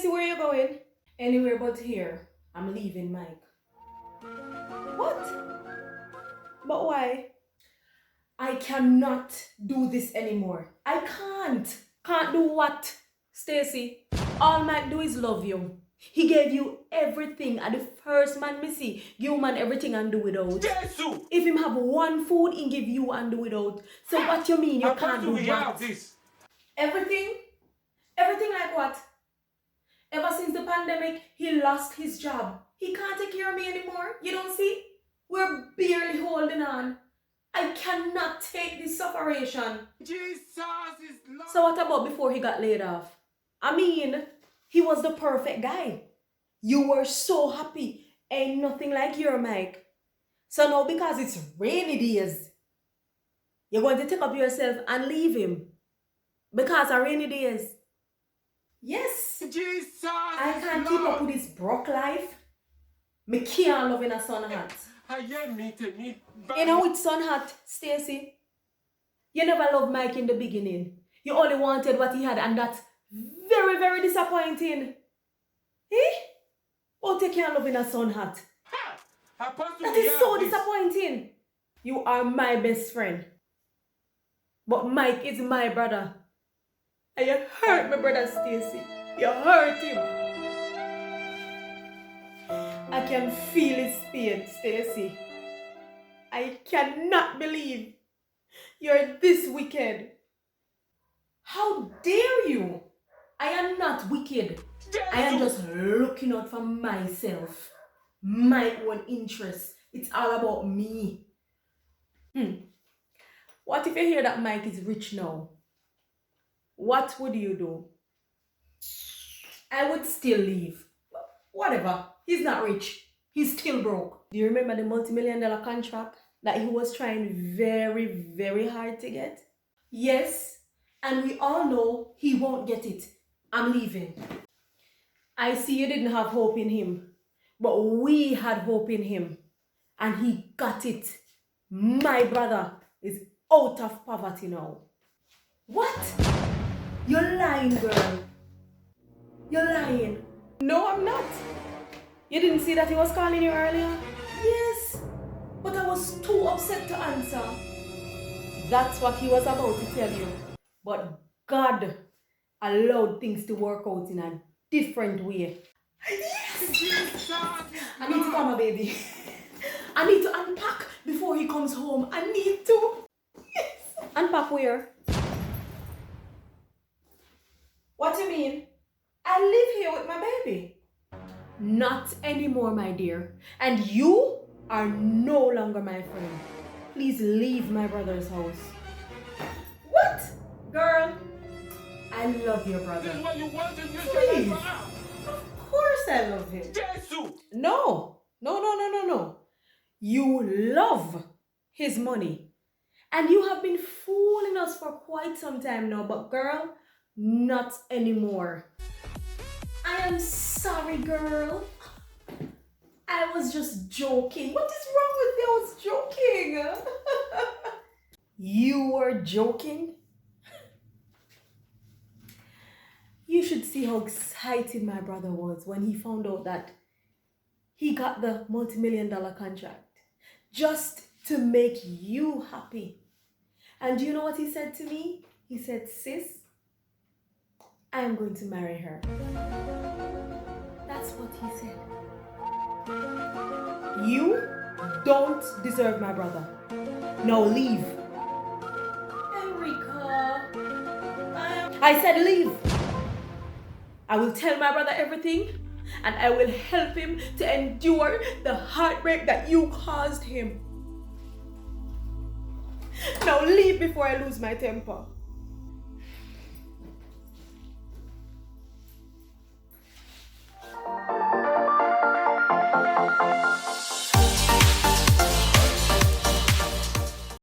Stacy, where are you going? Anywhere but here. I'm leaving, Mike. What? But why? I cannot do this anymore. I can't. Can't do what? Stacy, all Mike do is love you. He gave you everything. And the first man me see, you man everything and do without. Jesus! If him have one food, he give you and do without. So what you mean you can't do what? Everything? Everything like what? Ever since the pandemic, he lost his job. He can't take care of me anymore. You don't see? We're barely holding on. I cannot take this separation. Jesus is Lord. So what about before he got laid off? I mean, he was the perfect guy. You were so happy. Ain't nothing like your Mike. So now because it's rainy days, you're going to take up yourself and leave him. Because of rainy days. Yes. Jesus I can't keep up with this broke life. Me can't love in a sun hat. You know it's sun hat, Stacy? You never loved Mike in the beginning. You only wanted what he had, and that's very, very disappointing. Eh? Oh, you can't love in a sun hat. That is so disappointing. You are my best friend. But Mike is my brother. And you hurt my brother, Stacy. You hurt him. I can feel his pain, Stacy. I cannot believe you're this wicked. How dare you? I am not wicked. I am just looking out for myself. My own interests. It's all about me. What if you hear that Mike is rich now? What would you do? I would still leave. Whatever. He's not rich. He's still broke. Do you remember the multi-million-dollar contract that he was trying very, very hard to get? Yes. And we all know he won't get it. I'm leaving. I see you didn't have hope in him. But we had hope in him. And he got it. My brother is out of poverty now. What? You're lying, girl. You're lying. No, I'm not. You didn't see that he was calling you earlier? Yes. But I was too upset to answer. That's what he was about to tell you. But God allowed things to work out in a different way. Yes! I need to call my baby. I need to unpack before he comes home. I need to. Yes. Unpack where? What do you mean? I live here with my baby. Not anymore, my dear. And you are no longer my friend. Please leave my brother's house. What? Girl, I love your brother. This is what you want to use Please. your life for. Of course I love him. Jesus! No. You love his money. And you have been fooling us for quite some time now. But girl, not anymore. I am sorry, girl. I was just joking. What is wrong with me? I was joking. You were joking? You should see how excited my brother was when he found out that he got the multi-million-dollar contract just to make you happy. And do you know what he said to me? He said, sis, I'm going to marry her. That's what he said. You don't deserve my brother. Now leave. Erica, I said leave. I will tell my brother everything and I will help him to endure the heartbreak that you caused him. Now leave before I lose my temper.